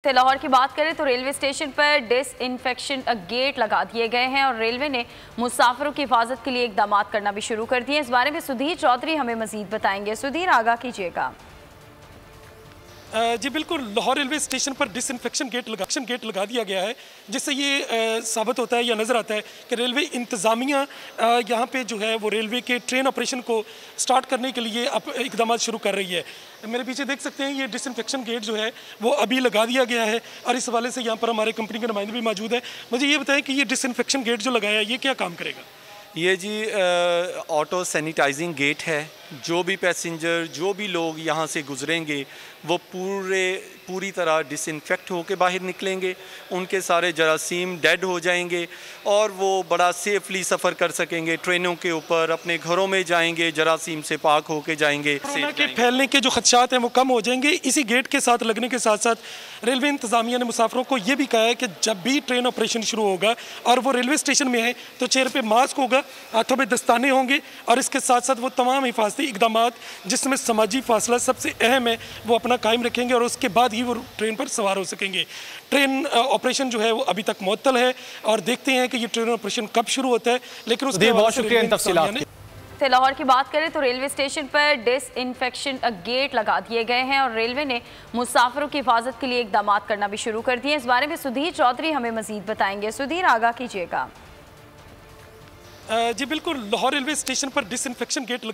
लाहौर की बात करें तो रेलवे स्टेशन पर डिसइंफेक्शन गेट लगा दिए गए हैं और रेलवे ने मुसाफिरों की हिफाजत के लिए इकदाम करना भी शुरू कर दिए। इस बारे में सुधीर चौधरी हमें मजीद बताएंगे। सुधीर, आगाह कीजिएगा। जी बिल्कुल, लाहौर रेलवे स्टेशन पर डिसइंफेक्शन गेट लगा दिया गया है, जिससे ये साबित होता है या नज़र आता है कि रेलवे इंतज़ामिया यहाँ पे जो है वो रेलवे के ट्रेन ऑपरेशन को स्टार्ट करने के लिए अब इकदाम शुरू कर रही है। मेरे पीछे देख सकते हैं, ये डिसइंफेक्शन गेट जो है वो अभी लगा दिया गया है और इस हवाले से यहाँ पर हमारे कंपनी के नुमाइंदे भी मौजूद है। मुझे ये बताएं कि ये डिसइंफेक्शन गेट जो लगाया है ये क्या काम करेगा? ये जी ऑटो सैनिटाइजिंग गेट है। जो भी पैसेंजर, जो भी लोग यहाँ से गुजरेंगे वो पूरी तरह डिसइंफेक्ट होकर बाहर निकलेंगे, उनके सारे जरासीम डेड हो जाएंगे और वो बड़ा सेफली सफ़र कर सकेंगे। ट्रेनों के ऊपर अपने घरों में जाएंगे, जरासीम से पाक होके जाएंगे। कोरोना के फैलने के जो खदशात हैं वो कम हो जाएंगे। इसी गेट के साथ लगने के साथ साथ रेलवे इंतज़ामिया ने मुसाफिरों को ये भी कहा है कि जब भी ट्रेन ऑपरेशन शुरू होगा और वो रेलवे स्टेशन में है तो चेहरे पर मास्क होगा, हाथों में दस्ताने होंगे और इसके साथ साथ वो तमाम हिफाजती इकदाम जिसमें समाजी फासला सबसे अहम है वो अपना कायम रखेंगे और उसके बाद ही वो ट्रेन पर सवार हो सकेंगे। ट्रेन ऑपरेशन जो है वो अभी तक मुअत्तल है और देखते हैं कि ये ट्रेन ऑपरेशन कब शुरू होता है। लेकिन उसके बहुत शुक्रिया इन तफसीलात। लाहौर की बात करें तो रेलवे स्टेशन पर डिसइंफेक्शन गेट लगा दिए गए हैं और रेलवे ने मुसाफिरों की हिफाजत के लिए इकदाम करना भी शुरू कर दिए। इस बारे में सुधीर चौधरी हमें मजीद बताएंगे। सुधीर, आगाह कीजिएगा। जी बिल्कुल, लाहौर रेलवे स्टेशन पर डिसइंफेक्शन गेट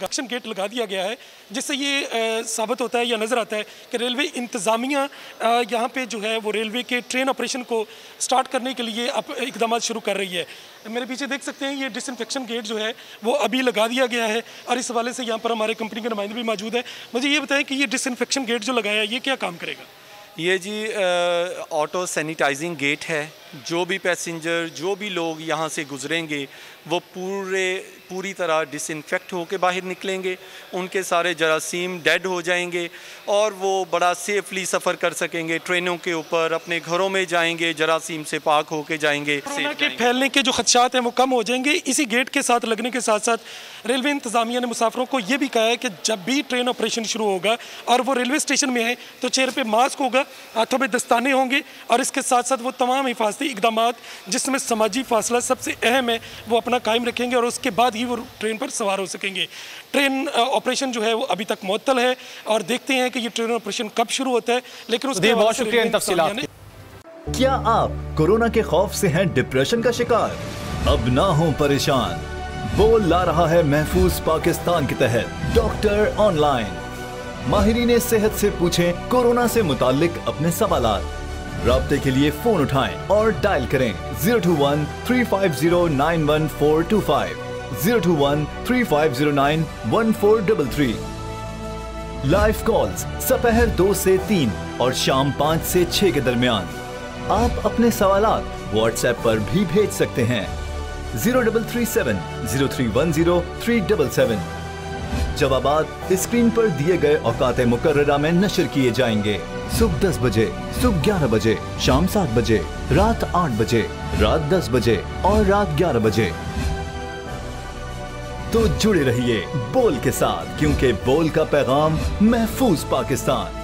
लगा दिया गया है, जिससे ये साबित होता है या नज़र आता है कि रेलवे इंतज़ामिया यहाँ पे जो है वो रेलवे के ट्रेन ऑपरेशन को स्टार्ट करने के लिए अब इकदाम शुरू कर रही है। मेरे पीछे देख सकते हैं, ये डिसइंफेक्शन गेट जो है वो अभी लगा दिया गया है और इस हवाले से यहाँ पर हमारे कंपनी के नुमाइंदे भी मौजूद है। मुझे ये बताएं कि ये डिसइंफेक्शन गेट जो लगाया है ये क्या काम करेगा? ये जी ऑटो सैनिटाइजिंग गेट है। जो भी पैसेंजर, जो भी लोग यहाँ से गुजरेंगे वो पूरी तरह डिसइंफेक्ट होकर बाहर निकलेंगे, उनके सारे जरासीम डेड हो जाएंगे और वो बड़ा सेफली सफ़र कर सकेंगे। ट्रेनों के ऊपर अपने घरों में जाएंगे, जरासीम से पाक होके जाएंगे। कोरोना के फैलने के जो खदशात हैं वो कम हो जाएंगे। इसी गेट के साथ लगने के साथ साथ रेलवे इंतज़ामिया ने मुसाफिरों को ये भी कहा है कि जब भी ट्रेन ऑपरेशन शुरू होगा और वो रेलवे स्टेशन में है तो चेहरे पर मास्क होगा, हाथों में दस्ताने होंगे और इसके साथ साथ वो तमाम हिफाजती इकदाम जिसमें समाजी फासला सबसे अहम है वो अपना कायम रखेंगे और उसके बाद ही वो ट्रेन पर सवार हो सकेंगे। ट्रेन ऑपरेशन जो है वो अभी तक मुअत्तल है और देखते हैं कि ये ट्रेन ऑपरेशन कब शुरू होता है। लेकिन उसके बहुत शुक्रिया इन तफसीलात। क्या आप कोरोना के खौफ से हैं डिप्रेशन का शिकार? अब ना हो परेशान, बोल ला रहा है महफूज पाकिस्तान के तहत डॉक्टर ऑनलाइन। माहिरीन सेहत से पूछें कोरोना से मुताल्लिक अपने सवालात। राब्ते के लिए फोन उठाएं और डायल करें 021-350-91425, 021-3509-1433। लाइव कॉल्स दोपहर 2 से 3 और शाम 5 से 6 के दरमियान। आप अपने सवालात व्हाट्सएप पर भी भेज सकते हैं 0337-0310-377। जवाबात स्क्रीन पर दिए गए औकात मुकर्ररा में नशर किए जाएंगे। सुबह 10 बजे, सुबह 11 बजे, शाम 7 बजे, रात 8 बजे, रात 10 बजे और रात 11 बजे। तो जुड़े रहिए बोल के साथ, क्योंकि बोल का पैगाम महफूज पाकिस्तान।